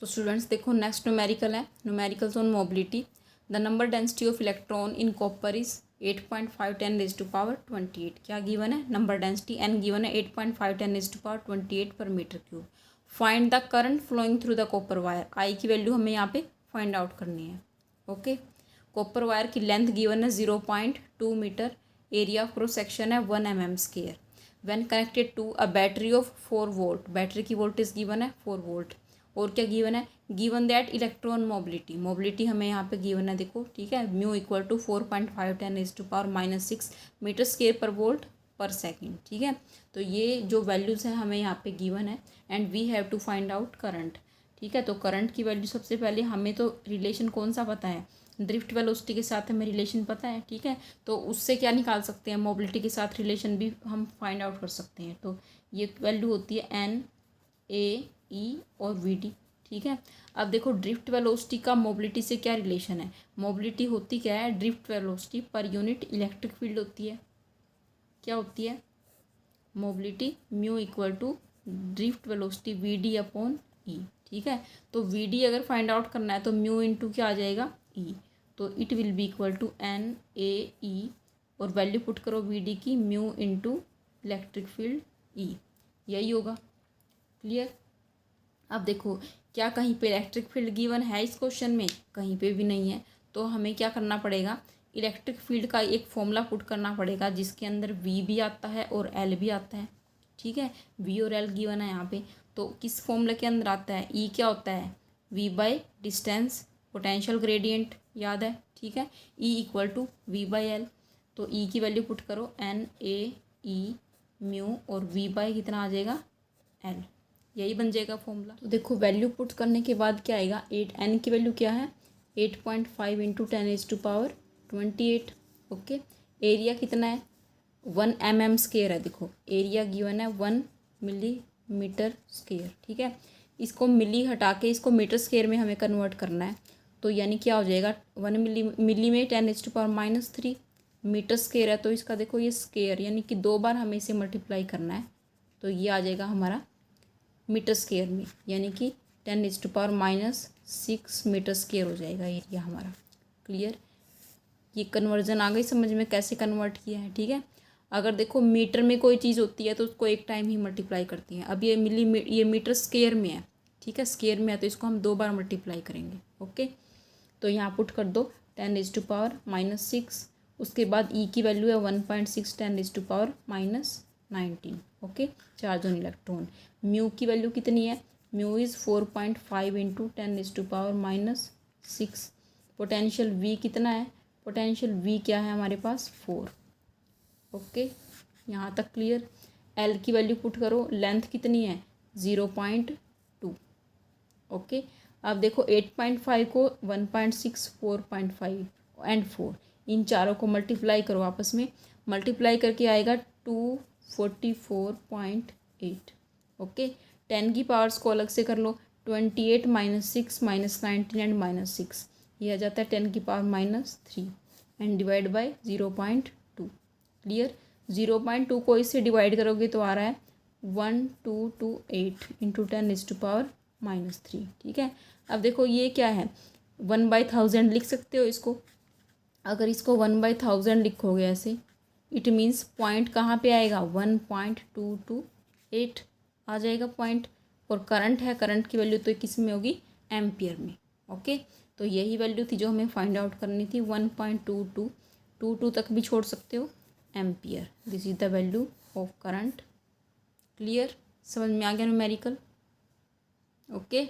तो स्टूडेंट्स देखो next numerical है, numericals on mobility. The number density of electron in copper is 8.5 10 raise to power 28। क्या given है? Number density N given है 8.5 10 raise to power 28 पर metre cube. Find the current flowing through the copper wire. I की value हमें यहाँ पे find out करनी है। ओके, कॉपर वायर की लेंथ गिवन है 0.2 मीटर, एरिया ऑफ क्रॉस सेक्शन है 1 mm square. When connected to a battery of 4 volt, battery की वोल्टेज गिवन है 4 वोल्ट। और क्या गिवन है? Given that electron mobility, mobility हमें यहाँ पे गिवन है, देखो ठीक है, mu equal to 4.5 10 raise to power -6 metre square per volt per second. ठीक है, तो ये जो वैल्यूज़ हैं हमें यहाँ पे गिवन है and we have to find out current. ठीक है, तो करंट की वैल्यू सबसे पहले हमें तो रिलेशन कौन सा पता है? ड्रिफ्ट वेलोसिटी के साथ हमें रिलेशन पता है। ठीक है, तो उससे क्या निकाल सकते हैं? मोबिलिटी के साथ रिलेशन भी हम फाइंड आउट कर सकते हैं। तो ये वैल्यू होती है एन, ए, ई और वी डी। ठीक है, अब देखो ड्रिफ्ट वेलोसिटी का मोबिलिटी से क्या रिलेशन है? मोबिलिटी होती क्या है? ड्रिफ्ट वेलोसिटी पर यूनिट इलेक्ट्रिक फील्ड होती है। क्या होती है? Mobility mu equal to drift velocity V D upon E. ठीक है, तो वी डी अगर फाइंड आउट करना है तो म्यू इंटू क्या आ जाएगा? ई। तो it will be equal to N A E और वैल्यू पुट करो वी डी की, mu into electric field E, यही होगा। क्लियर? अब देखो क्या कहीं पे इलेक्ट्रिक फील्ड गिवन है इस क्वेश्चन में? कहीं पे भी नहीं है। तो हमें क्या करना पड़ेगा? इलेक्ट्रिक फील्ड का एक फॉर्मूला पुट करना पड़ेगा जिसके अंदर वी भी आता है और एल भी आता है। ठीक है, वी और एल गिवन है यहाँ पे, तो किस फॉर्मूला के अंदर आता है? ई क्या होता है? V by distance potential gradient, याद है? ठीक है, E equal to V by L. तो ई की वैल्यू पुट करो एन ए ई म्यू और वी बाई कितना आ जाएगा? एल, यही बन जाएगा फॉर्मूला। तो देखो वैल्यू पुट करने के बाद क्या आएगा? 8 एन की वैल्यू क्या है? 8.5 into 10 raise to power 28। Okay, area कितना है? 1 mm स्क्वायर है। देखो एरिया गिवन है 1 मिलीमीटर स्क्वायर। ठीक है, इसको मिली हटा के इसको मीटर स्क्वायर में हमें कन्वर्ट करना है। तो यानी क्या हो जाएगा? 1 मिली में 10 raise to power -3 metre square है। तो इसका देखो ये स्क्वायर यानी कि 2 बार हमें इसे मल्टीप्लाई करना है। तो ये आ जाएगा हमारा मीटर स्क्वायर में, यानी कि 10 raise to power -6 metre square हो जाएगा एरिया हमारा। क्लियर? ये कन्वर्जन आ गई समझ में कैसे कन्वर्ट किया है। ठीक है, अगर देखो मीटर में कोई चीज़ होती है तो उसको एक टाइम ही मल्टीप्लाई करती है। अब ये मीटर स्क्वायर में है। ठीक है, स्क्वायर में है तो इसको हम 2 बार मल्टीप्लाई करेंगे। ओके, तो यहाँ पुट कर दो 10 रेज टू पावर -6, उसके बाद ई की वैल्यू है 1.6 10 raise to power -19। Okay, charge on electron. Mu की वैल्यू कितनी है? Mu is 4.5 into 10 raise to power -6। Potential V कितना है? पोटेंशियल वी क्या है हमारे पास? 4। ओके, यहाँ तक क्लियर? एल की वैल्यू पुट करो, लेंथ कितनी है? 0.2। ओके, अब देखो 8.5 को 1.6 4.5 एंड 4 इन चारों को मल्टीप्लाई करो आपस में, मल्टीप्लाई करके आएगा 244.8। ओके, 10 की पावर्स को अलग से कर लो, 28 -6 -19 एंड -6, ये आ जाता है 10 की power -3 and divide by 0.2। Clear? 0.2 को इससे डिवाइड करोगे तो आ रहा है 1228 इंटू 10 रेज टू पावर -3। ठीक है, अब देखो ये क्या है? 1/1000 लिख सकते हो इसको। अगर इसको 1/1000 लिखोगे ऐसे, इट मीन्स पॉइंट कहाँ पे आएगा? 1.228 आ जाएगा पॉइंट। और करंट है, करंट की वैल्यू तो किस में होगी? एम्पियर में। ओके, तो यही वैल्यू थी जो हमें फाइंड आउट करनी थी। 1.22 तक भी छोड़ सकते हो, ampere. This is the value of current. Clear? समझ में आ गया न्यूमेरिकल? ओके।